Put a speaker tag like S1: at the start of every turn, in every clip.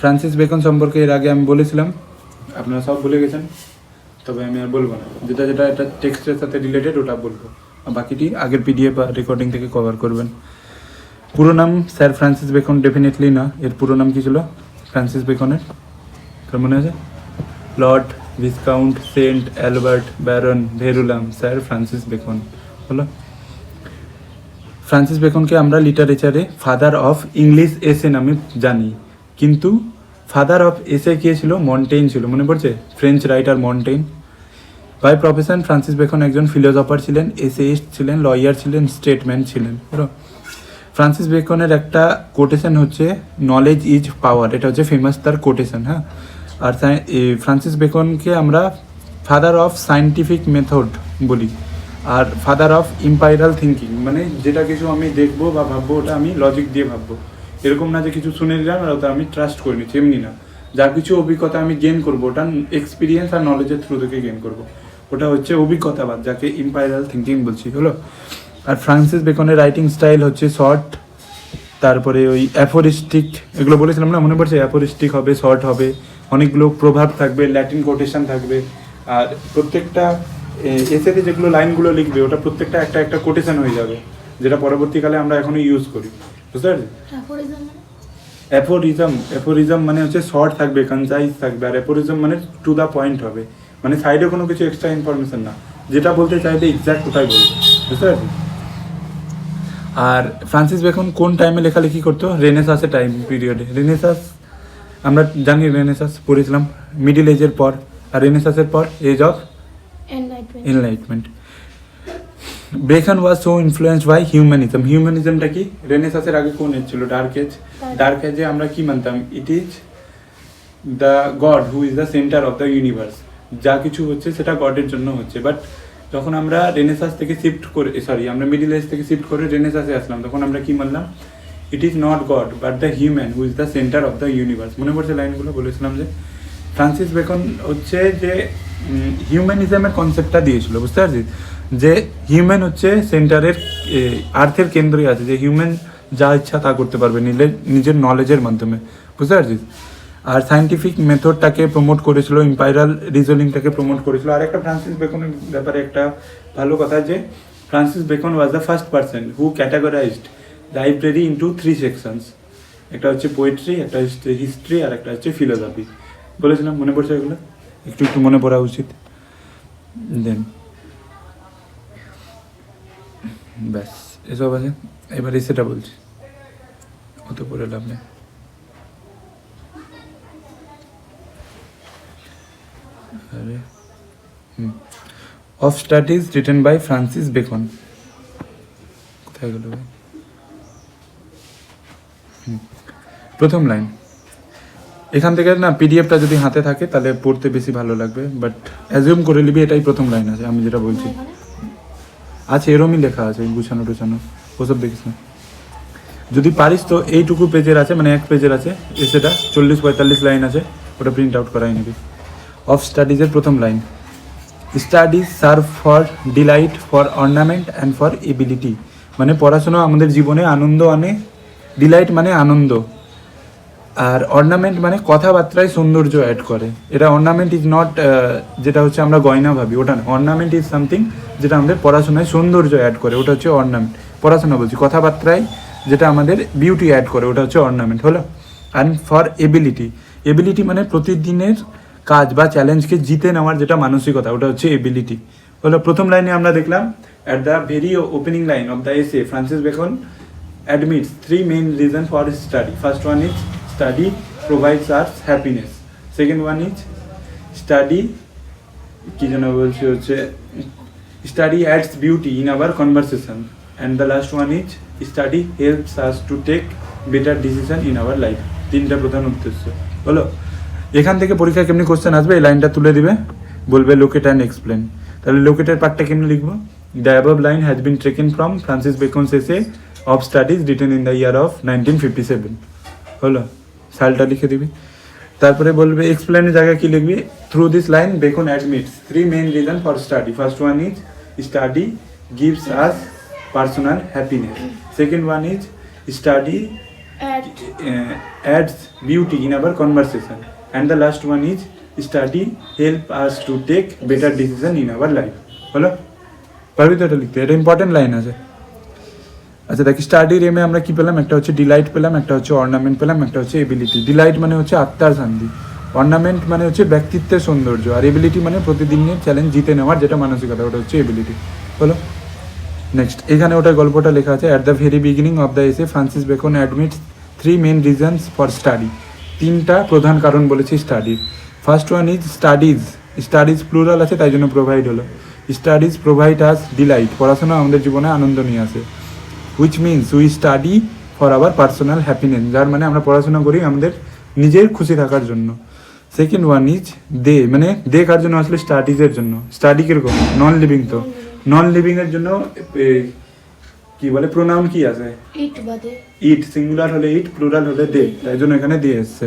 S1: Francis Bacon সম্পর্কে এর আগে আমি বলেছিলাম, আপনারা সব ভুলে গেছেন, তবে আমি আর বলবো না। যেটা যেটা এটা টেক্সটের সাথে রিলেটেড ওটা বলবো, আর বাকিটি আগের পিডিএফ বা রেকর্ডিং থেকে কভার করবেন। পুরো নাম স্যার ফ্রান্সিস বেকন ডেফিনেটলি না, এর পুরো নাম কী ছিল ফ্রান্সিস বেকনের? তার মনে আছে? Lord Viscount Saint Albert Baron Verulam Sir Francis Bacon হলো। ফ্রান্সিস বেকনকে আমরা লিটারেচারে ফাদার অফ ইংলিশ এসে নামে জানি, কিন্তু ফাদার অফ এসে কে ছিল? মন্টেইন ছিল, মনে পড়ছে? French writer Montaigne. By profession Francis Bacon একজন ফিলোসফার ছিলেন, এসেইস্ট ছিলেন, লয়ার ছিলেন, স্টেটম্যান ছিলেন। ফ্রান্সিস বেকনের একটা কোটেশন হচ্ছে নলেজ ইজ পাওয়ার, এটা হচ্ছে ফেমাস তার কোটেশন। হ্যাঁ, আর ফ্রান্সিস বেকনকে আমরা ফাদার অফ সায়েন্টিফিক মেথড বলি, আর ফাদার অফ ইম্পাইরাল থিঙ্কিং, মানে যেটা কিছু আমি দেখবো বা ভাববো ওটা আমি লজিক দিয়ে ভাববো, এরকম না যে কিছু শুনে নিলাম আর ওটা আমি ট্রাস্ট করে নিচ্ছি, এমনি না। যা কিছু অভিজ্ঞতা আমি গেন করবো ওটা এক্সপিরিয়েন্স আর নলেজের থ্রু থেকে গেন করবো, ওটা হচ্ছে অভিজ্ঞতাবাদ, যাকে ইম্পাইরাল থিঙ্কিং বলছি হলো। আর ফ্রান্সিস বেকনের রাইটিং স্টাইল হচ্ছে শর্ট, তারপরে ওই অ্যাফোরিস্টিক, এগুলো বলেছিলাম না, মনে পড়ছে? অ্যাফোরিস্টিক হবে, শর্ট হবে, অনেকগুলো প্রভাব থাকবে, ল্যাটিন কোটেশন থাকবে, আর প্রত্যেকটা এসেতে যেগুলো লাইনগুলো লিখবে ওটা প্রত্যেকটা একটা একটা কোটেশন হয়ে যাবে, যেটা পরবর্তীকালে আমরা এখনো ইউজ করি, বুঝতে পারছি? অ্যাফোরিজম মানে হচ্ছে শর্ট থাকবে, কনসাইজ থাকবে, আর অ্যাফোরিজম মানে টু দ্য পয়েন্ট হবে, মানে সাইডে কোনো কিছু এক্সট্রা ইনফরমেশন না, যেটা বলতে চাইবে এক্স্যাক্ট ওটাই বলবে, বুঝতে পারছি? আর ফ্রান্সিস বেকন কোন টাইমে লেখালেখি করতো? রেনেসাসের টাইম পিরিয়ডে। রেনেসাস আমরা জানি, রেনেসাস পড়েছিলাম মিডিল এজের পর, আর রেনেসাসের পর age of enlightenment. Bacon was so influenced by humanism. হিউম্যানিজমটা কি? রেনেসাসের আগে কোন এজ ছিল? Dark age. ডার্ক এজে আমরা কি মানতাম? It is the God who is the centre of the universe, যা কিছু হচ্ছে সেটা গডের জন্য হচ্ছে। বাট যখন আমরা রেনেসাস থেকে শিফট করে, আমরা মিডিল এজ থেকে শিফট করে রেনেসাসে আসলাম, তখন আমরা কি মানলাম? It is not god but the human who is the centre of the universe. মনে পড়ছে লাইনগুলো? বলেছিলাম যে ফ্রান্সিস বেকন হচ্ছে যে হিউম্যানিজমের কনসেপ্টটা দিয়েছিল, বুঝতে পারছিস? যে হিউম্যান হচ্ছে সেন্টারের, আর্থের কেন্দ্রে আছে, যে হিউম্যান যা ইচ্ছা তা করতে পারবে নিজের নলেজের মাধ্যমে, বুঝতে পারছিস? আর সায়েন্টিফিক মেথডটাকে প্রমোট করেছিল, ইম্পাইরাল রিজনিংটাকে প্রমোট করেছিল। আর একটা ফ্রান্সিস বেকনের ব্যাপারে একটা ভালো কথা, যে Francis Bacon was the first person who categorised library into 3 sections. একটা হচ্ছে পোয়েট্রি, একটা হচ্ছে হিস্ট্রি, আর একটা হচ্ছে ফিলোসফি। বলেছিলাম, মনে পড়ছে এগুলো? একটু একটু মনে পড়া উচিত। দেন ব্যাস এসব আছে, এবারে সেটা বলছি, অত পরে লাভ নেই। Of studies written by Francis Bacon, কোথায় গেল ভাই? প্রথম লাইন, এখান থেকে না পিডিএফটা যদি হাতে থাকে তাহলে পড়তে বেশি ভালো লাগবে, বাট অ্যাজিউম করে নিবি এটাই প্রথম লাইন আছে আমি যেটা বলছি। আছে, এরমই লেখা আছে, গুছানো টুছানো, ওসব দেখিস না। যদি পারিস তো এইটুকু পেজের আছে, মানে 1 পেজের আছে, এসেটা 40-45 লাইন আছে, ওটা প্রিন্ট আউট করাই নিবি। অফ স্টাডিজের প্রথম line, studies serve for delight, for ornament and for ability. মানে পড়াশোনা আমাদের জীবনে আনন্দ আনে, ডিলাইট মানে আনন্দ, আর অর্নামেন্ট মানে কথাবার্তায় সৌন্দর্য অ্যাড করে। এটা অর্নামেন্ট ইজ নট যেটা হচ্ছে আমরা গয়না ভাবি, ওটা না। অর্নামেন্ট ইজ সামথিং যেটা আমাদের পড়াশোনায় সৌন্দর্য অ্যাড করে, ওটা হচ্ছে অর্নামেন্ট। পড়াশোনা বলছি, কথাবার্তায় যেটা আমাদের বিউটি অ্যাড করে, ওটা হচ্ছে অর্নামেন্ট হলো। অ্যান্ড ফর এবিলিটি, এবিলিটি মানে প্রতিদিনের কাজ বা চ্যালেঞ্জকে জিতে নেওয়ার যেটা মানসিকতা, ওটা হচ্ছে এবিলিটি হলো। প্রথম লাইনে আমরা দেখলাম, at the very opening line of the essay Francis beacon admits 3 main reasons for study. First one is study provides us happiness. Second one is study কি যেন বলছি হচ্ছে study adds beauty in our conversation, and the last one is study helps us to take better decision in our life. তিনটা প্রধান উদ্দেশ্য হলো। এখান থেকে পরীক্ষায় কেমনি কোশ্চেন আসবে, এই লাইনটা তুলে দিবে, বলবে লোকেট অ্যান্ড এক্সপ্লেন। তাহলে লোকেটের পার্টটা কেমনি লিখবো? The above line has been taken from Francis Bacon's essay of studies written in the year of 1957 হলো, সালটা লিখে দিবি। তারপরে বলবে এক্সপ্লেনের জায়গায় কি লিখবি? Through this line beacon admits 3 main reason for study. First one is study gives us personal happiness. Second one is study adds beauty in our conversation. And the last one is study help us to take better decision in our life. হলো পারবি তো এটা লিখতে, এটা important line আছে। আচ্ছা দেখ, স্টাডির এমে আমরা কি পেলাম, একটা হচ্ছে ডিলাইট পেলাম, একটা হচ্ছে অর্নামেন্ট পেলাম, একটা হচ্ছে এবিলিটি। ডিলাইট মানে হচ্ছে আত্মার শান্তি, অর্নামেন্ট মানে হচ্ছে ব্যক্তিত্বের সৌন্দর্য, আর এবিলিটি মানে প্রতিদিনের চ্যালেঞ্জ জিতে নেওয়ার যেটা মানসিকতা, ওটা হচ্ছে এবিলিটি। হলো নেক্সট, এখানে ওটা গল্পটা লেখা আছে। At the very beginning of the essay Francis Bacon admits 3 main reasons for study. 3টা প্রধান কারণ বলেছি স্টাডির। First one is studies. Studies plural আছে তাই জন্য প্রোভাইড হলো। স্টাডিজ প্রোভাইড আস ডিলাইট, পড়াশোনা আমাদের জীবনে আনন্দ নিয়ে আসে। Which means we study for our personal happiness, যার মানে আমরা পড়াশোনা করি আমাদের নিজের খুশি থাকার জন্য। সেকেন্ড ওয়ান ইজ দে, মানে দে কার জন্য আসলে স্টাডিজের জন্য। স্টাডি কিরকম, নন লিভিং, তো নন লিভিং এর জন্য কি বলে প্রোনাউন কি আছে, ইট। সিঙ্গুলার হলে ইট, প্লুরাল হলে দে, তাই জন্য এখানে দিয়ে এসছে।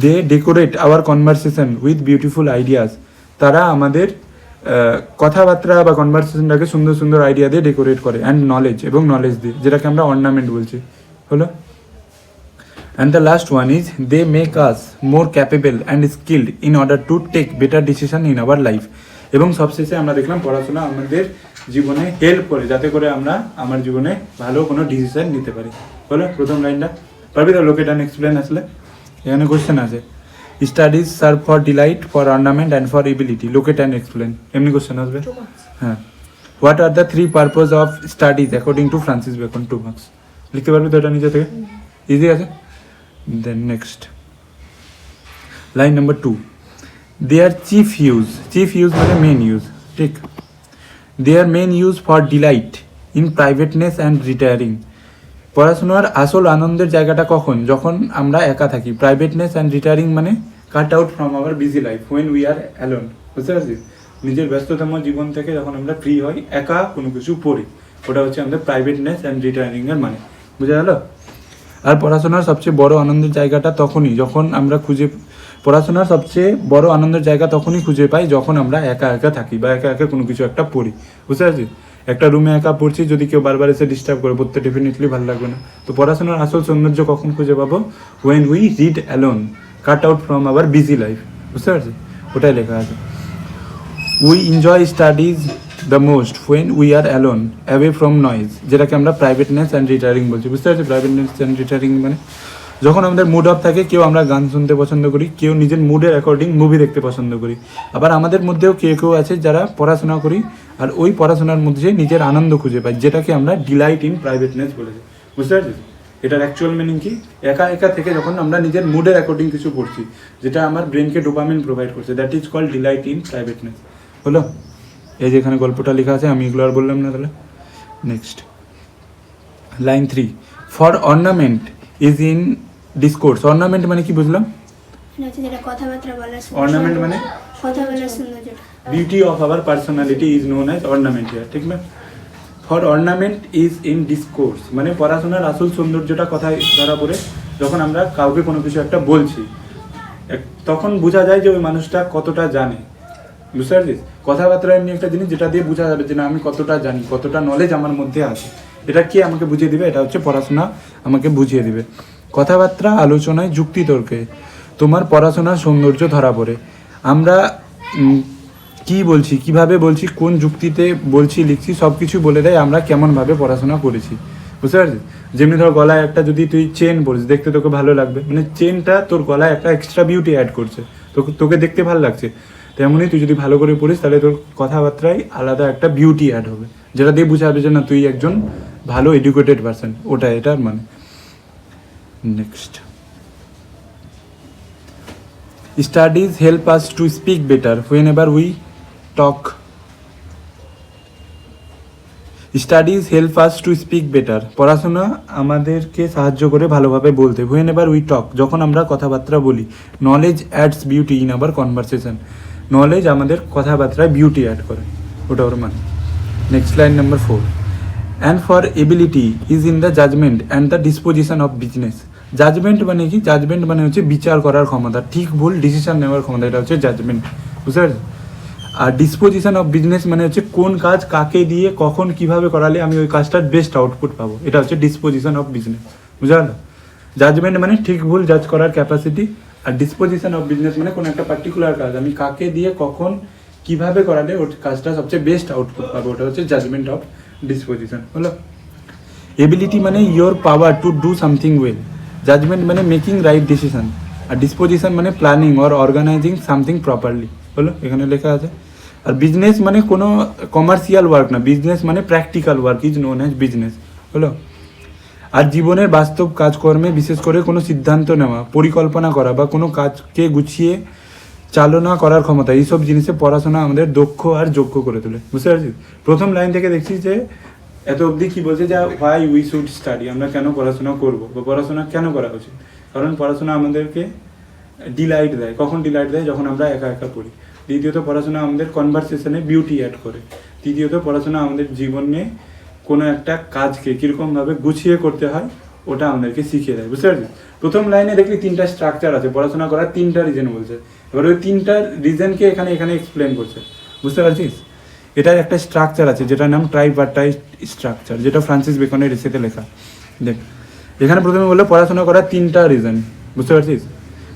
S1: They decorate our conversation with beautiful ideas, তারা আমাদের কথাবার্তা বা কনভারসেশনটাকে সুন্দর সুন্দর আইডিয়া দিয়ে ডেকোরেট করে। অ্যান্ড নলেজ, এবং নলেজ দিয়ে, যেটাকে আমরা অর্নামেন্ট বলছি। হলো and the last one is they make us more capable and skilled in order to take better decision in our life. এবং সবশেষে আমরা দেখলাম পড়াশোনা আমাদের জীবনে হেল্প করে, যাতে করে আমরা আমার জীবনে ভালো কোনো ডিসিশন নিতে পারি। হলো প্রথম লাইনটা পারবি তো? লোকেট অ্যান্ড এক্সপ্লেন আসলে এখানে কোশ্চেন আছে। Studies serve for delight, for ornament and for ability. Locate and explain এমনি কোশ্চেন আসবে। হ্যাঁ, what are the 3 purpose of studies according to Francis Bacon? 2 marks লিখতে পারবি তো এটা নিজে থেকে? ইজি আছে। Then next line number 2, their chief use. Chief use মানে মেন ইউজ, ঠিক। Their main use for delight in privateness and retiring. পড়াশোনার আসল আনন্দের জায়গাটা কখন? যখন আমরা একা থাকি। প্রাইভেটনেস অ্যান্ড রিটায়ারিং মানে কাট out from our busy life when we are alone. বুঝতে পারছিস? নিজের ব্যস্ততম জীবন থেকে যখন আমরা ফ্রি হই, একা কোনো কিছু পড়ি, ওটা হচ্ছে আমাদের প্রাইভেটনেস অ্যান্ড রিটায়ারিং এর মানে। বুঝা গেল? আর পড়াশোনার সবচেয়ে বড় আনন্দের জায়গাটা তখনই যখন আমরা পড়াশোনার সবচেয়ে বড় আনন্দের জায়গা তখনই খুঁজে পাই যখন আমরা একা একা থাকি বা একা একা কোনো কিছু একটা পড়ি। বুঝতে পারছি? একটা রুমে একা পড়ছি, যদি কেউ বারবার এসে ডিস্টার্ব করে, পড়তে ডেফিনেটলি ভালো লাগবে না। তো পড়াশোনার আসল সৌন্দর্য কখন খুঁজে পাবো? When we read alone, cut out from our busy life. বুঝতে পারছি? ওটাই লেখা আছে। We enjoy studies the most when we are alone away from noise, যেটাকে আমরা প্রাইভেটনেস অ্যান্ড রিটায়ারিং বলছি। বুঝতে পারছি? প্রাইভেটনেস অ্যান্ড রিটায়ারিং মানে যখন আমাদের মুড অফ থাকে, কেউ আমরা গান শুনতে পছন্দ করি, কেউ নিজের মুডের অ্যাকর্ডিং মুভি দেখতে পছন্দ করি। আবার আমাদের মধ্যেও কেউ কেউ আছে যারা পড়াশোনা করি আর ওই পড়াশোনার মধ্যে নিজের আনন্দ খুঁজে পাই, যেটাকে আমরা ডিলাইট ইন প্রাইভেটনেস বলেছি। বুঝতে পারছিস? এটার অ্যাকচুয়াল মিনিং কি? একা একা থেকে যখন আমরা নিজের মুডের অ্যাকর্ডিং কিছু পড়ছি, যেটা আমার ব্রেনকে ডোপামিন প্রোভাইড করছে, that is called delight in privateness. হলো? এই যে এখানে গল্পটা লেখা আছে, আমি এগুলো আর বললাম না। তাহলে next line 3, for ornament is in discourse. Ornament মানে কি বুঝলাম? অর্নামেন্ট মানে beauty of our personality is known as ornament here, ঠিক না? For ornament is in discourse মানে পড়াশোনার আসল সৌন্দর্যটা কথায় ধরা পড়ে যখন আমরা কাউকে কোনো কিছু একটা বলছি, তখন বোঝা যায় যে ওই মানুষটা কতটা জানে। বুঝতে পারছিস? কথাবার্তা এমনি একটা জিনিস যেটা দিয়ে বোঝা যাবে যে না, আমি কতটা জানি, কতটা নলেজ আমার মধ্যে আছে। এটা কি আমাকে বুঝিয়ে দিবে? এটা হচ্ছে পড়াশোনা আমাকে বুঝিয়ে দিবে। কথাবার্তা, আলোচনায়, যুক্তিতর্কে তোমার পড়াশোনার সৌন্দর্য ধরা পড়ে। আমরা কি বলছি, কিভাবে বলছি, কোন যুক্তিতে বলছি, লিখছি, সব কিছু বলে দেয় আমরা কেমনভাবে পড়াশোনা করেছি। বুঝতে পারছিস? যেমনি ধর গলায় একটা যদি তুই চেন পরিস, দেখতে তোকে ভালো লাগবে, মানে চেনটা তোর গলায় একটা এক্সট্রা বিউটি অ্যাড করছে, তোকে দেখতে ভালো লাগছে। তেমনই তুই যদি ভালো করে পড়িস, তাহলে তোর কথাবার্তায় আলাদা একটা বিউটি অ্যাড হবে, যেটা দিয়ে বোঝাবে যে না, তুই একজন ভালো এডুকেটেড পারসন। ওটা এটার মানে। Next, studies help us to speak better when ever we talk. Studies help us to speak better, পড়াশোনা আমাদেরকে সাহায্য করে ভালোভাবে বলতে। হোয়েন এভার উই টক, যখন আমরা কথাবার্তা বলি। Knowledge adds beauty in our conversation, knowledge আমাদের কথাবার্তায় বিউটি অ্যাড করে, ওটা ওর মানে। Next line number 4, and for ability is in the judgement and the disposition of business. Judgement মানে কি? জাজমেন্ট মানে হচ্ছে বিচার করার ক্ষমতা, ঠিক ভুল ডিসিশন নেওয়ার ক্ষমতা, এটা হচ্ছে জাজমেন্ট। বুঝতে পারছি? আর ডিসপোজিশন অফ বিজনেস মানে হচ্ছে কোন কাজ কাকে দিয়ে কখন কিভাবে করালে আমি ওই কাজটার বেস্ট আউটপুট পাবো, এটা হচ্ছে ডিসপোজিশন অফ বিজনেস। বুঝা গেল? জাজমেন্ট মানে ঠিক ভুল জাজ করার ক্যাপাসিটি, আর ডিসপোজিশন অফ বিজনেস মানে কোনো একটা পার্টিকুলার কাজ আমি কাকে দিয়ে কখন কিভাবে করালে ওর কাজটা সবচেয়ে বেস্ট আউটপুট পাবে, ওটা হচ্ছে জাজমেন্ট অফ ডিসপোজিশন। হলো? এবিলিটি মানে your power to do something well, judgement মানে মেকিং রাইট ডিসিশন, আর ডিসপোজিশন মানে planning or organising something properly. হলো? এখানে লেখা আছে। আর বিজনেস মানে কোনো কমার্শিয়াল ওয়ার্ক না, বিজনেস মানে practical work is known as business. হলো? আর জীবনের বাস্তব কাজকর্মে বিশেষ করে কোনো সিদ্ধান্ত নেওয়া, পরিকল্পনা করা বা কোনো কাজকে গুছিয়ে চালনা করার ক্ষমতা, এইসব জিনিসে পড়াশোনা আমাদের দক্ষ আর যোগ্য করে তোলে। বুঝতে পারছিস? প্রথম লাইন থেকে দেখছি যে এত অবধি কী বলছে, যে হোয়াই উই শুড স্টাডি, আমরা কেন পড়াশোনা করবো বা পড়াশোনা কেন করা উচিত। কারণ পড়াশোনা আমাদেরকে ডিলাইট দেয়। কখন ডিলাইট দেয়? যখন আমরা একা একা পড়ি। দ্বিতীয়ত পড়াশোনা আমাদের কনভারসেশনে বিউটি অ্যাড করে। তৃতীয়ত পড়াশোনা আমাদের জীবনে কোনো একটা কাজকে কীরকমভাবে গুছিয়ে করতে হয় ওটা আমাদেরকে শিখিয়ে দেয়। বুঝতে পারছিস? প্রথম লাইনে দেখলি তিনটা স্ট্রাকচার আছে, পড়াশোনা করার তিনটা রিজন বলছে। এবার ওই তিনটা রিজনকে এখানে এক্সপ্লেন করছে। বুঝতে পারছিস? এটার একটা স্ট্রাকচার আছে যেটার নাম ট্রাইপার্টাইট স্ট্রাকচার, যেটা ফ্রান্সিস বেকনের এসেতে লেখা। দেখ, এখানে প্রথমে বললো পড়াশোনা করার তিনটা রিজন। বুঝতে পারছিস?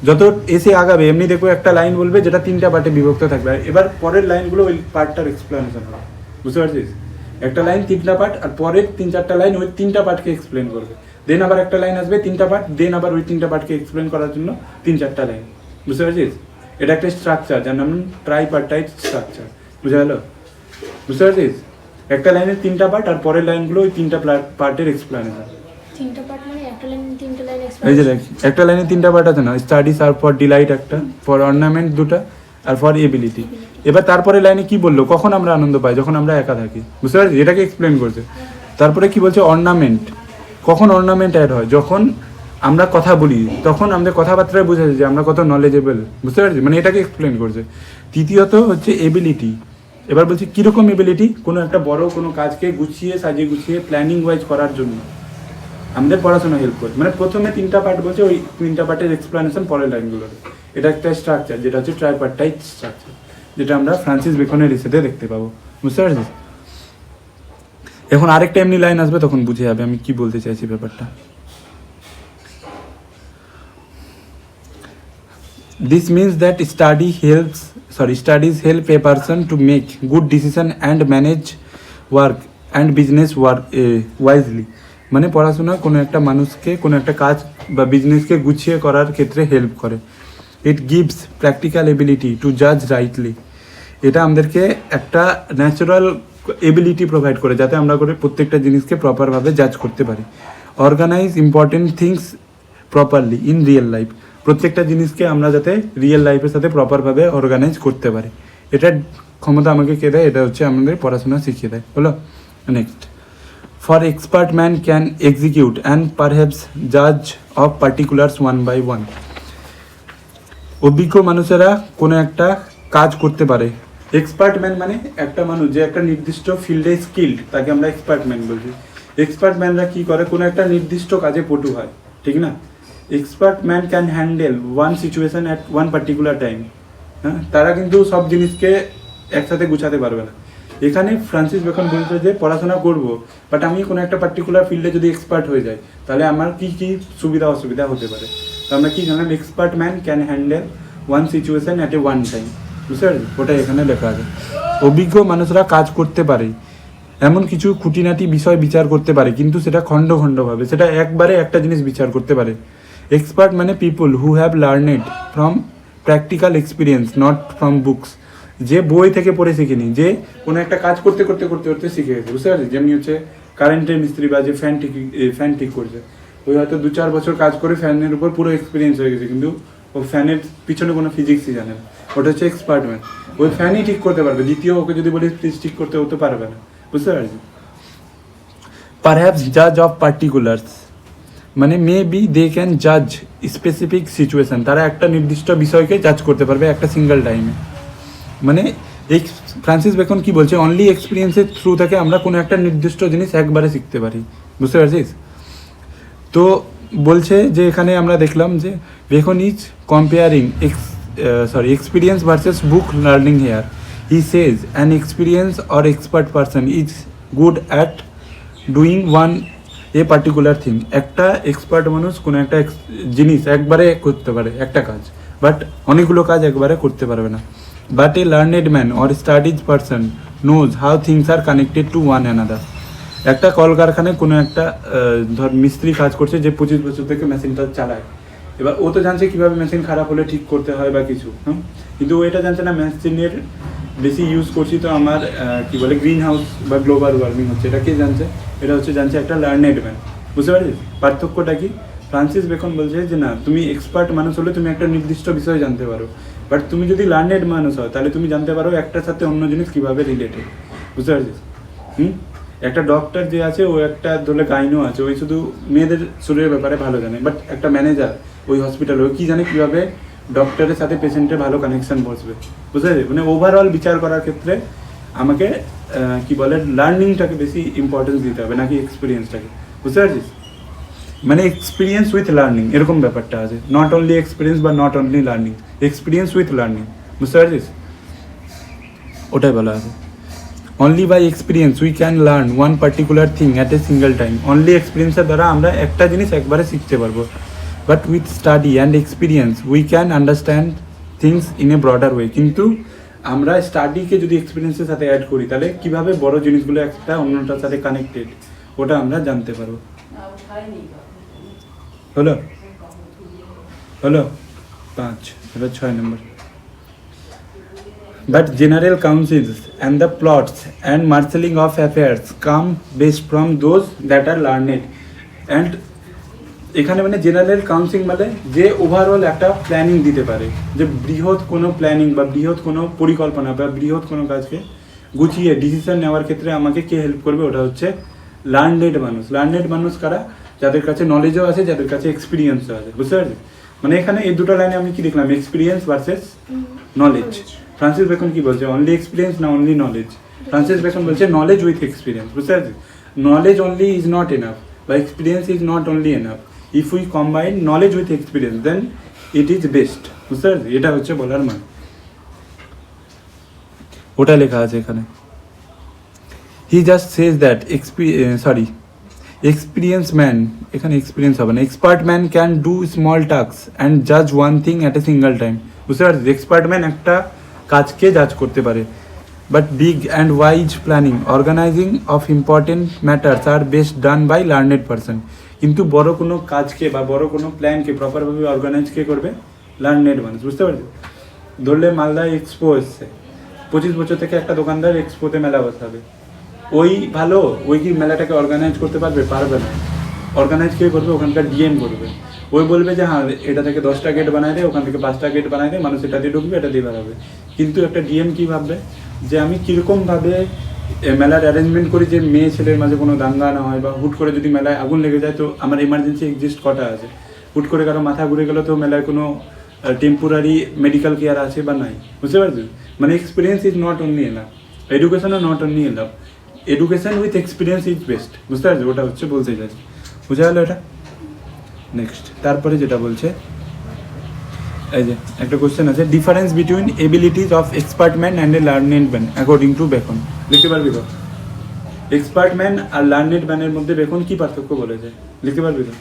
S1: যত এসে আগাবে এমনি দেখবো একটা লাইন বলবে যেটা তিনটা পার্টে বিভক্ত থাকবে, আর এবার পরের লাইনগুলো ওই পার্টটার এক্সপ্লেনেশন হবে। বুঝতে পারছিস? একটা লাইন তিনটা পার্ট, আর পরের 3-4টা লাইন ওই তিনটা পার্টকে এক্সপ্লেন করবে। দেন আবার একটা লাইন আসবে তিনটা পার্ট, দেন আবার ওই তিনটা পার্টকে এক্সপ্লেন করার জন্য 3-4টা লাইন। বুঝতে পারছিস? এটা একটা স্ট্রাকচার যার নাম ট্রাইপার্টাইট স্ট্রাকচার। বুঝা গেল? বুঝতে পারছিস? একটা লাইনের তিনটা পার্ট, আর পরের লাইনগুলো ওই তিনটা পার্টের এক্সপ্লেনেশন।
S2: তিনটা পার্ট মানে একটা লাইন তিনটা লাইন
S1: এই যে দেখ, একটা লাইনে তিনটা পার্ট আছে না, স্টাডিজ আর ফর ডিলাইট একটা, ফর অর্নামেন্ট দুটা, আর ফর এবিলিটি। এবার তারপরে লাইনে কি বললো, কখন আমরা আনন্দ পাই? যখন আমরা একা থাকি। বুঝতে পারছি? এটাকে এক্সপ্লেন করছে। তারপরে কি বলছে, অর্নামেন্ট। কখন অর্নামেন্ট অ্যাড হয়? যখন আমরা কথা বলি, তখন আমাদের কথাবার্তায় বোঝা যায় যে আমরা কত নলেজেবল। বুঝতে পারছি? মানে এটাকে এক্সপ্লেন করছে। তৃতীয়ত হচ্ছে এবিলিটি। এবার বলছি কীরকম এবিলিটি? কোনো একটা বড় কোনো কাজকে গুছিয়ে সাজিয়ে গুছিয়ে প্ল্যানিং ওয়াইজ করার জন্য আমাদের পড়াশোনা হেল্প করে। মানে প্রথমে তিনটা পার্ট বলছে, ওই তিনটা পার্টের এক্সপ্লেনেশন পরের লাইনগুলোর। এটা একটা স্ট্রাকচার যেটা হচ্ছে ট্রাইপার্টাইট স্ট্রাকচার, যেটা আমরা ফ্রান্সিস বেকনের রিসেতে দেখতে পাবো। বুঝতে পারছিস? এখন আরেকটা এমনি লাইন আসবে, তখন বুঝে যাবে আমি কি বলতে চাইছি ব্যাপারটা। This means that studies help a person to make good decision and manage work and business wisely. মানে পড়াশোনা কোনো একটা মানুষকে কোনো একটা কাজ বা বিজনেসকে গুছিয়ে করার ক্ষেত্রে হেল্প করে। It gives practical ability to জাজ রাইটলি। এটা আমাদেরকে একটা ন্যাচারাল এবিলিটি প্রোভাইড করে, যাতে আমরা করে প্রত্যেকটা জিনিসকে প্রপারভাবে জাজ করতে পারি। Organise important things properly in real life. প্রত্যেকটা জিনিসকে আমরা যাতে রিয়েল লাইফের সাথে প্রপারভাবে অর্গানাইজ করতে পারি, এটার ক্ষমতা আমাকে কে দেয়? এটা হচ্ছে আমাদের পড়াশোনা শিখিয়ে দেয়। হলো? Next, for expert man can execute and perhaps জাজ of particulars one by one. অভিজ্ঞ মানুষেরা কোনো একটা কাজ করতে পারে। এক্সপার্ট ম্যান মানে একটা মানুষ যে একটা নির্দিষ্ট ফিল্ডে স্কিল্ড, তাকে আমরা এক্সপার্ট ম্যান বলছি। এক্সপার্ট ম্যানরা কী করে? কোনো একটা নির্দিষ্ট কাজে পটু হয়, ঠিক না? Expert man can handle one situation at one particular time. হ্যাঁ, তারা কিন্তু সব জিনিসকে একসাথে গুছাতে পারবে না। এখানে ফ্রান্সিস বেকন বলছে যে পড়াশোনা করবো, বাট আমি কোনো একটা পার্টিকুলার ফিল্ডে যদি এক্সপার্ট হয়ে যাই, তাহলে আমার কী কী সুবিধা অসুবিধা হতে পারে। তো আমরা কী জানলাম? Expert man can handle one situation at a one time. বুঝতে পারছি? ওটাই এখানে লেখা আছে। অভিজ্ঞ মানুষরা কাজ করতে পারে, এমন কিছু খুঁটিনাটি বিষয় বিচার করতে পারে, কিন্তু সেটা খণ্ড খণ্ডভাবে, সেটা একবারে একটা জিনিস বিচার করতে পারে। এক্সপার্ট মানে people who have learned from practical experience, not from books. যে বই থেকে পড়ে শিখিনি, যে কোনো একটা কাজ করতে করতে করতে করতে শিখে গেছে। বুঝতে পারছি? যেমনি হচ্ছে কারেন্টের মিস্ত্রি বা যে ফ্যান ঠিক করছে, ওই হয়তো 2-4 বছর কাজ করে ফ্যানের উপর পুরো এক্সপিরিয়েন্স হয়ে গেছে, কিন্তু ও ফ্যানের পিছনে কোনো ফিজিক্সই জানে না। ওটা হচ্ছে এক্সপার্ট ম্যান। ওই ফ্যানই ঠিক করতে পারবে, দ্বিতীয় ওকে যদি বলি প্লিজ ঠিক করতে, হতে পারবে না। বুঝতে পারছি? পারহ্যাপস জাজ অফ পার্টিকুলার্স মানে মে বি দে ক্যান জাজ স্পেসিফিক সিচুয়েশান। তারা একটা নির্দিষ্ট বিষয়কে জাজ করতে পারবে একটা সিঙ্গেল টাইমে। মানে এই ফ্রান্সিস বেকন কি বলছে? অনলি এক্সপিরিয়েন্সের থ্রু থেকে আমরা কোনো একটা নির্দিষ্ট জিনিস একবারে শিখতে পারি। বুঝতে পারছিস? তো বলছে যে এখানে আমরা দেখলাম যে beacon is comparing experience versus book learning here. He says an experienced or expert person is good at doing one a particular thing. একটা এক্সপার্ট মানুষ কোনো একটা জিনিস একবারে করতে পারে একটা কাজ, বাট অনেকগুলো কাজ একবারে করতে পারবে না। But A learned man or studies person knows how things are connected to one another. একটা কলকারখানায় কোনো একটা ধর মিস্ত্রি কাজ করছে যে 25 বছর থেকে মেশিনটা চালায়, এবার ও তো জানছে কীভাবে মেশিন খারাপ হলে ঠিক করতে হয় বা কিছু, কিন্তু ও এটা জানছে না মেশিনের বেশি ইউজ করছি তো আমার কি বলে গ্রিন হাউস বা গ্লোবাল ওয়ার্মিং হচ্ছে। এটা কে জানছে? এটা হচ্ছে জানছে একটা লার্নেড ম্যান। বুঝতে পারছিস পার্থক্যটা কি? ফ্রান্সিস বেকন বলছে যে না, তুমি এক্সপার্ট মানুষ হলে তুমি একটা নির্দিষ্ট বিষয় জানতে পারো, বাট তুমি যদি লার্নেড মানুষ হয় তাহলে তুমি জানতে পারো একটার সাথে অন্য জিনিস কীভাবে রিলেটেড। বুঝতে পারছিস? একটা ডক্টর যে আছে ও একটা ধরলে গাইনও আছে, ওই শুধু মেয়েদের শরীরের ব্যাপারে ভালো জানে, বাট একটা ম্যানেজার ওই হসপিটালে ও কী জানে কীভাবে ডক্টরের সাথে পেশেন্টের ভালো কানেকশন বসবে। বুঝতে পারছি? মানে ওভারঅল বিচার করার ক্ষেত্রে আমাকে কি বলে লার্নিংটাকে বেশি ইম্পর্টেন্স দিতে হবে নাকি এক্সপিরিয়েন্সটাকে। বুঝতে পারছিস? মানে এক্সপিরিয়েন্স উইথ লার্নিং এরকম ব্যাপারটা আছে, নট অনলি এক্সপিরিয়েন্স বা not only learning, experience with learning. বুঝতে পারছিস? ওটাই বলা আছে। Only by experience we can learn one particular thing at a single time. Only এক্সপিরিয়েন্সের দ্বারা আমরা একটা জিনিস একবারে শিখতে পারবো, but with study and experience we can understand things in a broader way. কিন্তু আমরা স্টাডিকে যদি এক্সপিরিয়েন্সের সাথে অ্যাড করি তাহলে কীভাবে বড় জিনিসগুলো একটা অন্যটার সাথে কানেক্টেড ওটা আমরা জানতে পারবো। হলো হলো 5, এটা 6 নম্বর। But general counsels and the plots and marshalling of affairs come based from those that are learned. And এখানে মানে জেনারেল কাউন্সিল মানে যে ওভারঅল একটা প্ল্যানিং দিতে পারে, যে বৃহৎ কোনো প্ল্যানিং বা বৃহৎ কোনো পরিকল্পনা বা বৃহৎ কোনো কাজকে গুছিয়ে ডিসিশন নেওয়ার ক্ষেত্রে আমাকে কে হেল্প করবে, ওটা হচ্ছে লার্নেড মানুষ। লার্নেড মানুষ কারা? যাদের কাছে নলেজও আছে, যাদের কাছে এক্সপিরিয়েন্সও আছে। বুঝতে পারছি? মানে এখানে এই দুটো লাইনে আমি কি দেখলাম, experience versus knowledge. Francis Bacon কি বলছে, অনলি এক্সপিরিয়েন্স না অনলি নলেজ? ফ্রান্সিস বেকন বলছে নলেজ উইথ এক্সপিরিয়েন্স। বুঝতে পারছি? Knowledge only is not enough বা experience is not only enough. If we combine knowledge with experience then it is best. বুঝতে পারছি? এটা হচ্ছে বলার মানে, ওটা লেখা আছে এখানে। He just says that experience man, এখানে এক্সপিরিয়েন্স হবে না, expert man can do small task and জাজ one thing at a single time. বুঝতে পারছি? এক্সপার্ট ম্যান একটা কাজকে জাজ করতে পারে, but big and wise planning organising of important matters are best done by learned person. কিন্তু বড় কোনো কাজকে বা বড় কোনো প্ল্যানকে প্রপারভাবে অর্গানাইজ কে করবে? লার্নেড মানুষ। বুঝতে পারছি? ধরলে মালদায় এক্সপো এসছে, 25 বছর থেকে একটা দোকানদার এক্সপোতে মেলা বসাবে, ওই ভালো, ওই কি মেলাটাকে অর্গানাইজ করতে পারবে? পারবে না। অর্গানাইজ কে করবে? ওখানকার ডিএম করবে। ওই বলবে যে হ্যাঁ এটা থেকে 10টা গেট বানায় দে, ওখান থেকে 5টা গেট বানায় দে, মানুষ এটা দিয়ে ঢুকবে, এটা দিয়ে বেরোবে। কিন্তু একটা ডিএম কী ভাববে, যে আমি কীরকমভাবে মেলার অ্যারেঞ্জমেন্ট করি যে মেয়ে ছেলের মাঝে কোনো দাঙ্গা না হয়, বা হুট করে যদি মেলায় আগুন লেগে যায় তো আমার এমার্জেন্সি এক্সিস্ট কটা আছে, হুট করে কারো মাথা ঘুরে গেলো তো মেলায় কোনো টেম্পোরারি মেডিকেল কেয়ার আছে বা নাই। বুঝতে পারছিস? মানে experience is not only enough, এডুকেশনও not only enough, education with experience is best. বুঝতে পারছি? ওটা হচ্ছে বলতে চাইছি। বুঝা গেলো এটা? নেক্সট তারপরে যেটা বলছে, এই যে একটা কোশ্চেন আছে, difference between abilities of expert man and a learned man according to beacon. লিখতে পারবি তো? এক্সপার্ট ম্যান আর লার্নেড ম্যানের মধ্যে বেকন কি পার্থক্য বলেছে? লিখতে পারবি তো?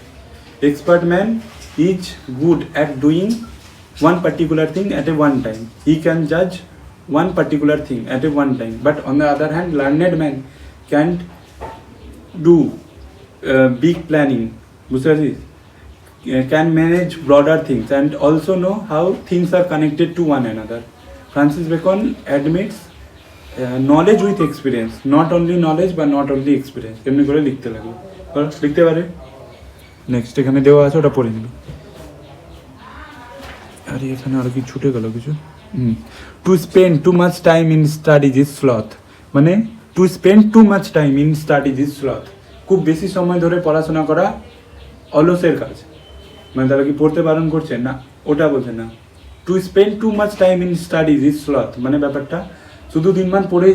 S1: Expert man is good at doing one particular thing at a one time. He can judge one particular thing at a one time. But on the other hand, learned man can't do big planning. Can manage broader things and also know how things are connected to one another. Francis Bacon admits knowledge with experience, not only knowledge but not only experience. এমনি করে লিখতে লাগলো, লিখতে পারে। Next এখানে দেওয়া আছে, ওটা পড়ে নিবি। আরে এখানে আর কি ছুটে গেল কিছু। To spend too much time in studies is sloth. মানে to spend too much time in studies is sloth, খুব বেশি সময় ধরে পড়াশোনা করা অলসের কাজ। মানে তারা কি পড়তে বারণ করছে? না, ওটা বলছে না। Two spend too much time in studies is sloth মানে ব্যাপারটা শুধু দিনমান পড়েই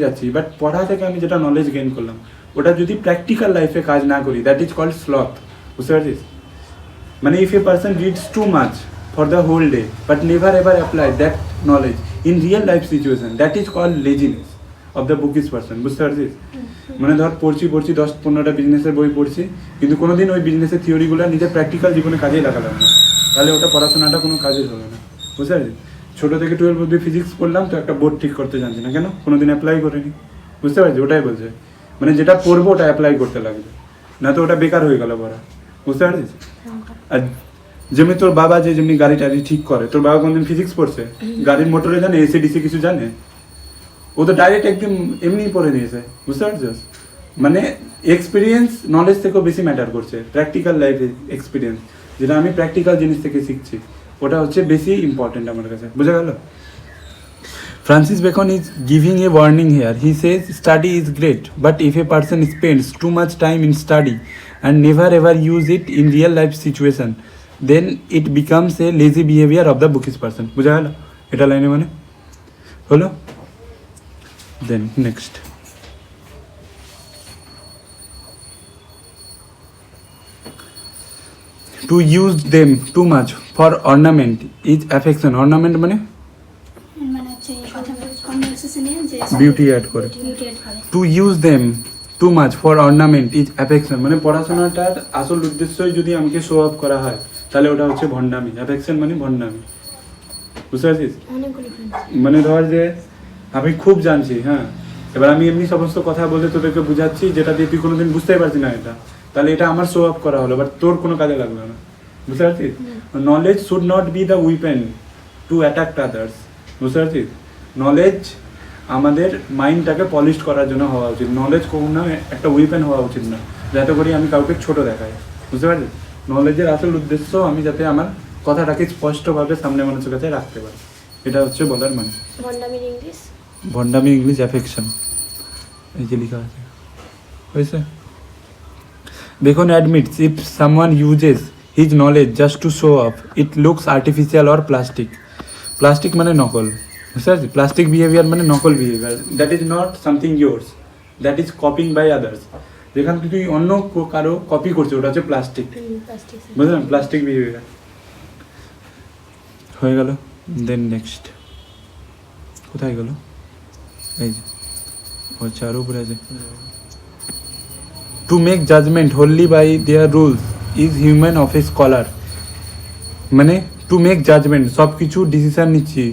S1: যাচ্ছি, বাট পড়া থেকে আমি যেটা নলেজ গেইন করলাম ওটা যদি প্র্যাকটিক্যাল লাইফে কাজ না করি, দ্যাট ইজ কল্ড স্লথ। বুঝতে পারছিস? মানে if a person reads too much for the whole day but never ever apply that knowledge in real life situation, that is called laziness of the bookish person, বুঝতে পারছিস? মানে ধর পড়ছি 10-15টা বিজনেসের বই পড়ছি, কিন্তু কোনোদিন ওই বিজনেসের থিওরিগুলো নিজের প্র্যাকটিক্যাল জীবনে কাজেই লাগালাম না, তাহলে ওটা পড়াশোনাটা কোনো কাজের হবে না, বুঝতে পারছিস? ছোটো থেকে 12 অবধি ফিজিক্স পড়লাম, তো একটা বোর্ড ঠিক করতে জানছি না, কেন? কোনোদিন অ্যাপ্লাই করিনি, বুঝতে পারছি? ওটাই বলছে, মানে যেটা পড়বো ওটা অ্যাপ্লাই করতে লাগবে, না তো ওটা বেকার হয়ে গেল পড়া, বুঝতে পারছিস? আর যেমনি তোর বাবা যেমনি গাড়ি টাড়ি ঠিক করে, তোর বাবা কোনদিন ফিজিক্স পড়ছে? গাড়ির মোটরে জানে, এসি ডিসি কিছু জানে? ও তো ডাইরেক্ট একদম এমনিই পড়ে নিয়েছে, বুঝতে পারছিস? মানে এক্সপিরিয়েন্স নলেজ থেকেও বেশি ম্যাটার করছে, প্র্যাকটিক্যাল লাইফ এক্সপিরিয়েন্স, যেটা আমি প্র্যাকটিক্যাল জিনিস থেকে শিখছি, ওটা হচ্ছে বেশি ইম্পর্টেন্ট আমার কাছে, বুঝা গেল? Francis Bacon is giving a warning here. He says study is great, but if a person spends too much time in study and never ever use it in real life situation, then it becomes a lazy behavior of the bookish person. বুঝা গেল এটা লাইনে মানে হলো? Then next. To use them too much for ornament is affection. Ornament মানে
S2: মানে হচ্ছে কথা কনভারসেশনে যে
S1: বিউটি অ্যাড করে।
S2: বিউটি অ্যাড করে।
S1: To use them too much for ornament is affection, মানে পড়াশোনাটার আসল উদ্দেশ্যই যদি আমাকে শো অফ করা হয়, তাহলে ওটা হচ্ছে ভণ্ডামি। অ্যাফেকশন মানে ভণ্ডামি, বুঝতে পারছিস?
S2: অনেকগুলো ফ্রেন্ড।
S1: মানে ধর যে আমি খুব জানছি, হ্যাঁ, এবার আমি এমনি সমস্ত কথা বলে তোদেরকে বুঝাচ্ছি, যেটা দিয়ে তুই কোনোদিন বুঝতেই পারছি না এটা, তাহলে এটা আমার শো অফ করা হলো, বাট তোর কোনো কাজে লাগলো না, বুঝতে পারছিস? Knowledge should not be the weapon to attack others, বুঝতে পারছিস? নলেজ আমাদের মাইন্ডটাকে পলিশ করার জন্য হওয়া উচিত, নলেজ কখনো একটা উইপেন হওয়া উচিত না যাতে করে আমি কাউকে ছোট দেখাই, বুঝতে পারছিস? নলেজের আসল উদ্দেশ্য আমি যাতে আমার কথাটাকে স্পষ্টভাবে সামনে মানুষের কাছে রাখতে পারি, এটা হচ্ছে বলার মানে।
S2: ভন্ডামির ইংলিশ,
S1: ভণ্ডামি ইংলিশ অ্যাফেকশন, এই যে লেখা আছে, হয়েছে? Bacon admits if someone uses his knowledge just to show off, it looks artificial or plastic. Plastic মানে নকল, বুঝতে পারছিস? প্লাস্টিক বিহেভিয়ার মানে নকল behaviour, that is not something yours, that is copying by others. যেখান থেকে তুই অন্য কারো কপি করছো, ওটা হচ্ছে প্লাস্টিক,
S2: প্লাস্টিক,
S1: বুঝলেন? প্লাস্টিক বিহেভিয়ার হয়ে গেল। দেন নেক্সট কোথায় গেল? এই যে আচ্ছা, আরও উপরে আছে। To make judgement wholly by their rules is human of a scholar, মানে টু মেক জাজমেন্ট, সব কিছু ডিসিশান নিচ্ছি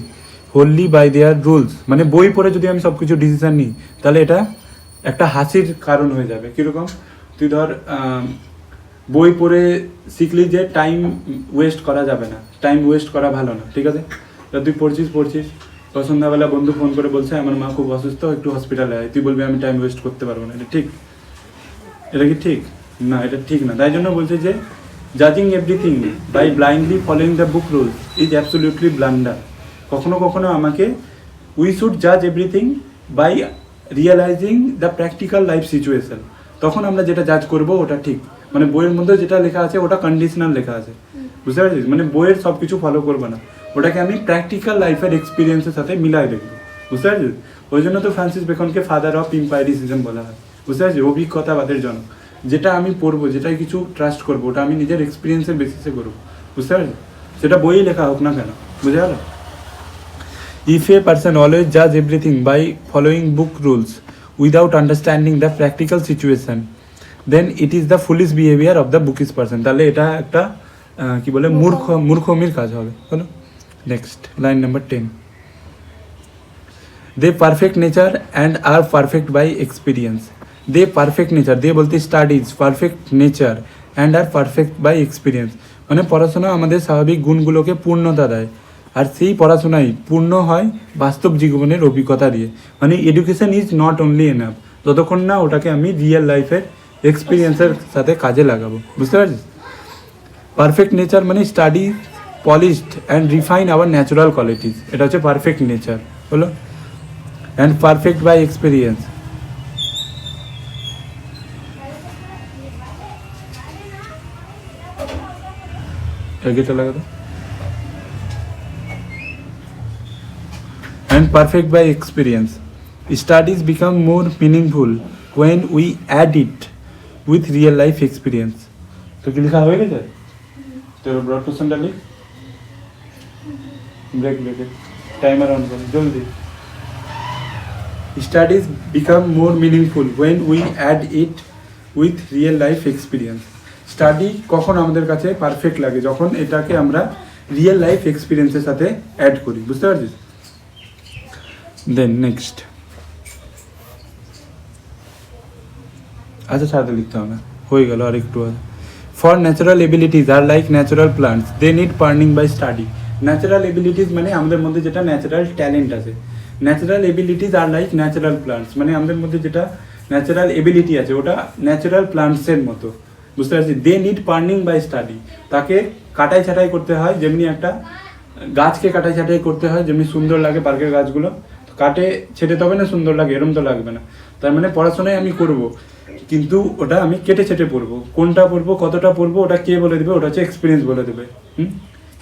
S1: হোললি বাই দেয়ার রুলস, মানে বই পড়ে যদি আমি সব কিছু ডিসিশান নিই, তাহলে এটা একটা হাসির কারণ হয়ে যাবে। কীরকম? তুই ধর বই পড়ে শিখলি যে টাইম ওয়েস্ট করা যাবে না, টাইম ওয়েস্ট করা ভালো না, ঠিক আছে? তা তুই পড়ছিস তো সন্ধ্যাবেলা বন্ধু ফোন করে বলছে আমার মা খুব অসুস্থ, একটু হসপিটালে আয়, তুই বলবি আমি টাইম ওয়েস্ট করতে পারবো না, এটা ঠিক? এটা কি ঠিক? না, এটা ঠিক না। তাই জন্য বলছে যে জাজিং everything by blindly following the book rules is absolutely blunder. কখনো কখনো আমাকে উই শুড জাজ everything by realising the practical life situation, তখন আমরা যেটা জাজ করব ওটা ঠিক। মানে বইয়ের মধ্যে যেটা লেখা আছে ওটা কন্ডিশনাল লেখা আছে, বুঝতে পারছিস? মানে বইয়ের সব কিছু ফলো করবো না, ওটাকে আমি প্র্যাকটিক্যাল লাইফের এক্সপিরিয়েন্সের সাথে মিলাই দেখবো, বুঝতে পারছিস? ওই জন্য তো ফ্রান্সিস বেকনকে ফাদার অফ ইম্পায়ারিজম বলা হয়, বুঝতে পারছিস? অভিজ্ঞতাবাদের জনক। যেটা আমি পড়বো, যেটাই কিছু ট্রাস্ট করবো, ওটা আমি নিজের এক্সপিরিয়েন্সের বেসিসে করবো, বুঝতে পারছিস? সেটা বইয়ে লেখা হোক না কেন, বুঝে গেল? If a person always judge everything by following book rules without understanding the practical situation, then it is the foolish behavior of the bookish person. তাহলে এটা একটা কি বলে মূর্খমির কাজ হবে, হলো? Next line number 10, they perfect nature and are perfect by experience. They perfect nature, they বলতে studies, perfect nature and are perfect by experience, মানে পড়াশোনা আমাদের স্বাভাবিক গুণগুলোকে পূর্ণতা দেয়, আর সেই পড়াশোনাই পূর্ণ হয় বাস্তব জীবনের অভিজ্ঞতা দিয়ে। মানে education is not only enough, যতক্ষণ না ওটাকে আমি রিয়েল লাইফের এক্সপিরিয়েন্সের সাথে কাজে লাগাবো, বুঝতে পারছিস? পারফেক্ট নেচার মানে study polished and refine our natural qualities, এটা হচ্ছে পারফেক্ট নেচার, হলো? অ্যান্ড পারফেক্ট বাই এক্সপিরিয়েন্স, এগিয়ে লাগাতো। And perfect by experience. Studies become more meaningful when we add it with real life experience. तो কি লেখা হয়ে গেছে? তোর ব্রড কোশ্চেনটা লিখ, ব্রেক টাইমার অন করে জলদি। Studies become more meaningful when we add it with real life experience. Study কখন আমাদের কাছে পারফেক্ট লাগে, যখন এটাকে আমরা রিয়েল লাইফ এক্সপিরিয়েন্সের সাথে অ্যাড করি, বুঝতে পারছিস? দেন নেক্সট, আচ্ছা ছাড়তে লিখতে হবে না, হয়ে গেল আর একটু। For natural abilities R like natural plants, they need pruning by study. Natural abilities মানে আমাদের মধ্যে যেটা ন্যাচারাল ট্যালেন্ট আছে, ন্যাচারাল এবিলিটিজ আর লাইক ন্যাচারাল প্লান্টস মানে আমাদের মধ্যে যেটা ন্যাচারাল এবিলিটি আছে ওটা ন্যাচারাল প্লান্টসের মতো, বুঝতে পারছি? দে নিড পার্নিং বাই স্টাডি, তাকে কাটাই ছাটাই করতে হয়, যেমনি একটা গাছকে কাটাই ছাটাই করতে হয়, যেমনি সুন্দর লাগে পার্কের গাছগুলো, কাটে ছেটে তবে না সুন্দর লাগে, এরম তো লাগবে না। তার মানে পড়াশোনায় আমি করব, কিন্তু ওটা আমি কেটে ছেটে পড়বো, কোনটা পড়বো কতটা পড়বো ওটা কে বলে দেবে, ওটা হচ্ছে এক্সপিরিয়েন্স বলে দেবে।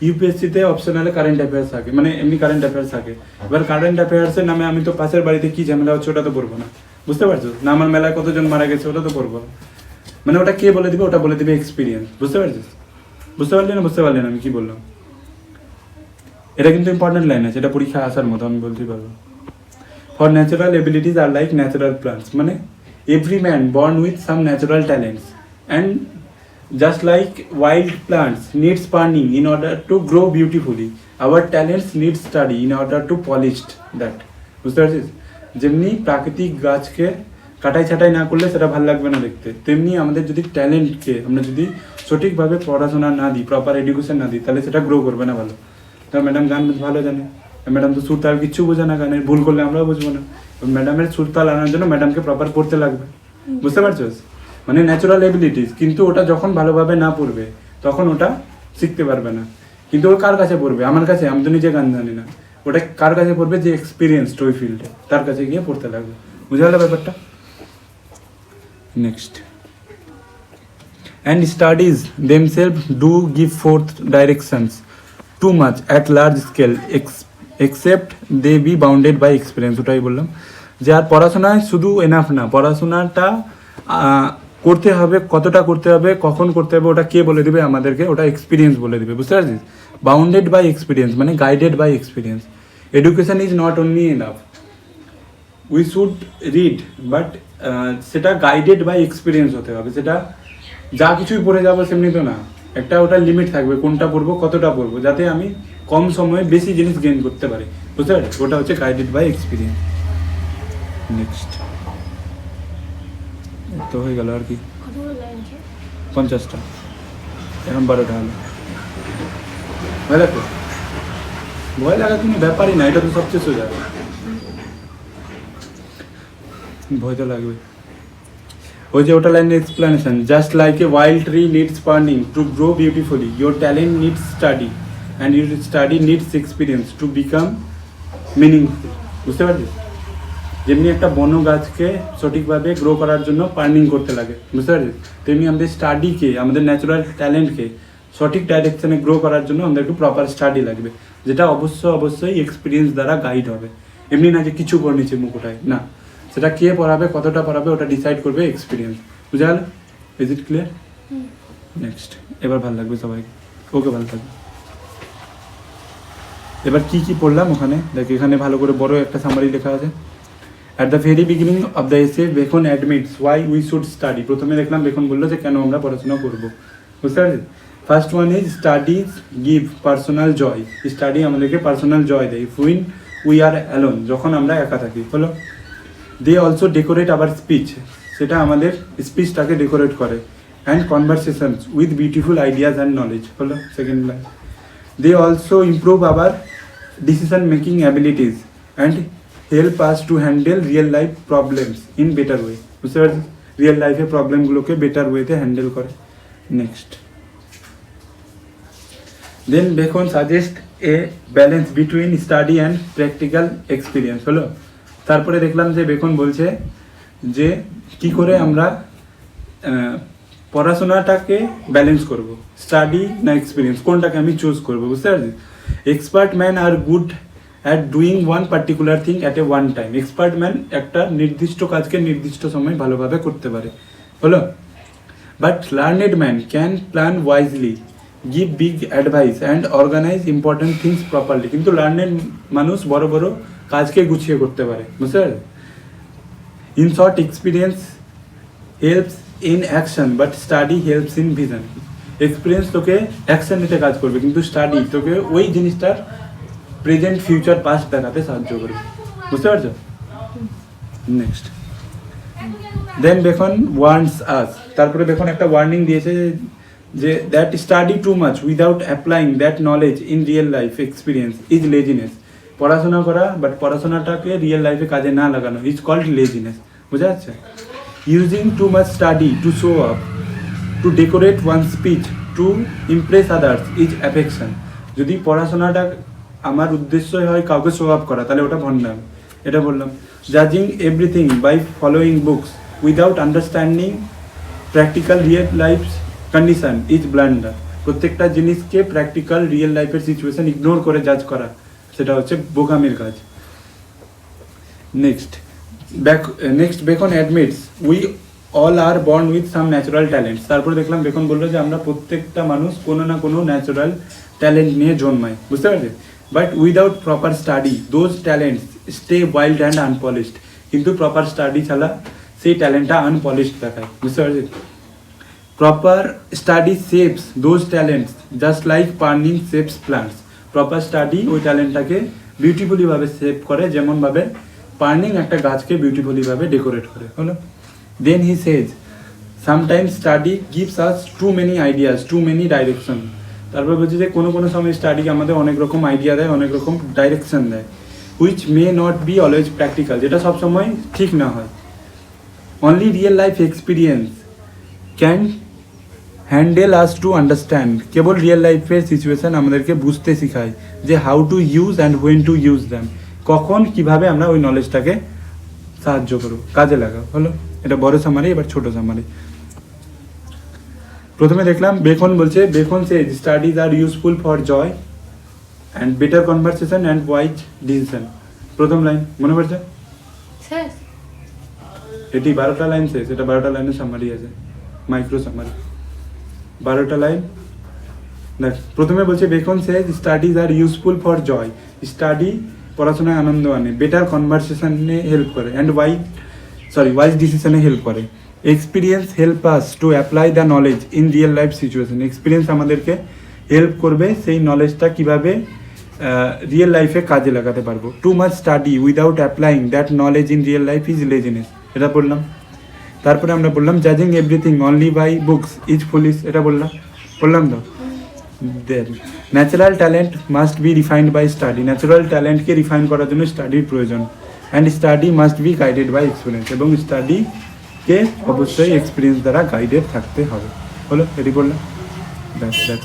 S1: ইউপিএসসিতে অপশনালে কারেন্ট অ্যাফেয়ার্স থাকে, মানে এমনি কারেন্ট অ্যাফেয়ার্স থাকে। এবার কারেন্ট অ্যাফেয়ার্সের নামে আমি তো পাশের বাড়িতে কি ঝামেলা হচ্ছে ওটা তো পড়বো না, বুঝতে পারছো? না আমার মেলায় কতজন মারা গেছে ওটা তো পড়বো না, মানে ওটা কে বলে দিবে, ওটা বলে দিবে এক্সপিরিয়েন্স, বুঝতে পারছিস? বুঝতে পারলি না? বুঝতে পারলি না আমি কি বললাম? এটা কিন্তু ইম্পর্টেন্ট লাইন আছে, এটা পরীক্ষায় আসার মতো, আমি বলতেই পারবো। For natural abilities R like natural plants মানে every man born with some natural talents, and just like wild plants needs pruning in order to grow beautifully, our talents need study in order to polish that, বুঝতে পারছিস? যেমনি প্রাকৃতিক গাছকে কাটাই ছাটাই না করলে সেটা ভালো লাগবে না দেখতে, তেমনি আমাদের যদি ট্যালেন্টকে আমরা যদি সঠিকভাবে পড়াশোনা না দিই, প্রপার এডুকেশন না দিই, তাহলে সেটা গ্রো করবে না ভালো। তো ম্যাডাম গান ভালো জানে, ম্যাডাম তো সুর তাল কিচ্ছু বোঝে না গানের, ভুল করলে আমরাও বুঝবো না। ম্যাডামের সুর তাল আনার জন্য ম্যাডামকে প্রপার পড়তে লাগবে, বুঝতে পারছো? মানে ন্যাচারাল এবিলিটিস, কিন্তু ওটা যখন ভালোভাবে না পড়বে তখন ওটা শিখতে পারবে না। কিন্তু ও কার কাছে পড়বে? আমার কাছে, আমি তো নিজে গান জানি না। ওটা কার কাছে পড়বে? যে এক্সপিরিয়েন্সড ওই ফিল্ডে, তার কাছে গিয়ে পড়তে লাগবে, বুঝে গেল ব্যাপারটা? Next, and studies themselves do give forth directions too much at large scale except they be bounded by experience. ওটাই বললাম যে আর পড়াশোনায় শুধু এনাফ না, পড়াশোনাটা করতে হবে, কতটা করতে হবে, কখন করতে হবে ওটা কে বলে দেবে আমাদেরকে, ওটা এক্সপিরিয়েন্স বলে দেবে, বুঝতে পারছিস? বাউন্ডেড বাই এক্সপিরিয়েন্স মানে guided by experience. Education is not only enough, we should read, but সেটা গাইডেড বাই এক্সপিরিয়েন্স হতে হবে। সেটা যা কিছুই পড়ে যাবো সেমনি তো না, একটা ওটা লিমিট থাকবে, কোনটা পড়বো কতটা পড়বো, যাতে আমি কম সময়ে বেশি জিনিস গেইন করতে পারি, বুঝতে পারছি? ওটা হচ্ছে গাইডেড বাই এক্সপিরিয়েন্স। নেক্সট, তো হয়ে গেল আর কি, 50টা, এখন 12টা হলো। ভয় লাগতো? ভয় লাগা কোনো ব্যাপারই না, এটা তো সবচেয়ে সোজা। ভয় তো লাগবে। ওই যে ওটা লাইনের explanation, just like a wild tree needs pruning to grow beautifully, your talent needs study and your study needs experience to become meaningful, বুঝতে পারছিস? যেমনি একটা বন্য গাছকে সঠিকভাবে গ্রো করার জন্য পার্নিং করতে লাগে, বুঝতে পারছিস? তেমনি আমাদের স্টাডিকে, আমাদের ন্যাচারাল ট্যালেন্টকে সঠিক ডাইরেকশনে গ্রো করার জন্য আমাদেরকে প্রপার স্টাডি লাগবে, যেটা অবশ্যই এক্সপিরিয়েন্স দ্বারা গাইড হবে। এমনি না যে কিছু করে নিচ্ছে মুখোটায়, না, সেটা কে পড়াবে, কতটা পড়াবে ওটা ডিসাইড করবে এক্সপিরিয়েন্স, বুঝা গেল? Is it clear? নেক্সট, এবার ভালো লাগবে সবাইকে, ওকে ভালো থাকবে। এবার কি কি পড়লাম ওখানে দেখ, এখানে ভালো করে বড় একটা সামারি লেখা আছে। At the very beginning of the এসে beacon admits why we should study. প্রথমে দেখলাম বেকন বললো যে কেন আমরা পড়াশোনা করবো, বুঝতে পারছি? First one is studies give personal joy. Study আমাদেরকে পার্সোনাল জয় দেয় হুইন উই আর অ্যালোন, যখন আমরা একা থাকি, হলো। They also decorate our speech, সেটা আমাদের স্পিচটাকে ডেকোরেট করে। And conversations with beautiful ideas and knowledge, হলো second line. They also improve our decision making abilities and help us to handle real life problems in better way, বুঝতে পারছি? Real লাইফের প্রবলেমগুলোকে better ওয়েতে হ্যান্ডেল করে। Next, then Bacon suggest a balance between study and practical experience, হলো। তারপরে দেখলাম যে বেকন বলছে যে কি করে আমরা পড়াশোনাটাকে ব্যালেন্স করব, স্টাডি না এক্সপিরিয়েন্স, কোনটাকে আমি চুজ করবো, বুঝতে পারছি? Expert man are good at doing one particular thing at a one time. Expert man একটা নির্দিষ্ট কাজকে নির্দিষ্ট সময় ভালোভাবে করতে পারে, হলো। But learned man can plan wisely, give big advice and organise important things properly. কিন্তু লার্নেড মানুষ বড় বড় কাজকে গুছিয়ে করতে পারে, বুঝতে পারলে? In short, experience helps in action but study helps in vision. Experience তোকে অ্যাকশন নিতে কাজ করবে, কিন্তু স্টাডি তোকে ওই জিনিসটার প্রেজেন্ট ফিউচার পাস্ট দেখাতে সাহায্য করবে। বুঝতে পারছো? নেক্সট, দেন বেকন ওয়ার্নস আস, তারপরে বেকন একটা ওয়ার্নিং দিয়েছে যে that study too much without applying that knowledge in real life experience is laziness. পড়াশোনা করা বাট পড়াশোনাটাকে রিয়েল লাইফে কাজে না লাগানো ইজ কল্ড লেজিনেস। বোঝা যাচ্ছে? Using too much study to show up, to decorate one speech, to impress others is affection. যদি পড়াশোনাটা আমার উদ্দেশ্যই হয় কাউকে শো আপ করা, তাহলে ওটা ভণ্ডাম। এটা বললাম। জাজিং everything by following books without understanding practical real life condition is blunder. প্রত্যেকটা জিনিসকে প্র্যাকটিক্যাল রিয়েল লাইফের সিচুয়েশন ইগনোর করে জাজ করা, সেটা হচ্ছে বোকামির কাজ। Next Bacon admits we all are born with some natural talents. তারপরে দেখলাম বেকন বললো যে আমরা প্রত্যেকটা মানুষ কোনো না কোনো ন্যাচারাল ট্যালেন্ট নিয়ে জন্মাই। বুঝতে পারছি? But without proper study those talents stay wild and unpolished. কিন্তু প্রপার স্টাডি ছাড়া সেই ট্যালেন্টটা আনপলিশড দেখায়। বুঝতে পারছি? Proper study saves those talents just like pruning saves plants. Proper study ওই ট্যালেন্টটাকে বিউটিফুলিভাবে সেভ করে, যেমনভাবে পার্নিং একটা গাছকে বিউটিফুলিভাবে ডেকোরেট করে। হলো? Then he says sometimes study gives us too many ideas, too many direction. তারপর বলছে যে কোনো কোনো সময় স্টাডি আমাদের অনেক রকম আইডিয়া দেয়, অনেক রকম ডাইরেকশন দেয়, which may not be always practical, যেটা সবসময় ঠিক না হয়। Only real life experience can handle us to understand. Cable real লাইফের সিচুয়েশান আমাদেরকে বুঝতে শেখায় যে how to use and when to use them. কখন কিভাবে আমরা ওই নলেজটাকে সাহায্য করবো, কাজে লাগাবো। হলো? এটা বড় সামারি, এবার ছোট সামারি। প্রথমে দেখলাম বেকন বলছে, Bacon says studies are useful for joy and better conversation and wise decision. প্রথম লাইন মনে পড়ছে?
S3: শেষ।
S1: এটি 12টা লাইন শেষ, এটা 12টা লাইনের সামারি আছে, মাইক্রো সামারি। 12টা লাইন দেখ। প্রথমে বলছে Bacon says studies are useful for joy, study পড়াশোনায় আনন্দ আনে, বেটার কনভারসেশনে হেল্প করে, অ্যান্ড ওয়াইজ ডিসিশনে হেল্প করে। Experience help us to apply the knowledge in real life situation. Experience আমাদেরকে হেল্প করবে সেই নলেজটা কীভাবে রিয়েল লাইফে কাজে লাগাতে পারবো। Too much study without applying that knowledge in real life is laziness. এটা বললাম। তারপরে আমরা বললাম জাজিং everything only by books is foolish. এটা বললাম তো। Then natural talent must be refined by study. Natural ট্যালেন্টকে রিফাইন করার জন্য স্টাডির প্রয়োজন। And study must be guided by experience. এবং স্টাডিকে অবশ্যই এক্সপিরিয়েন্স দ্বারা গাইডেড থাকতে হবে। হলো? এটি বললাম। That's it.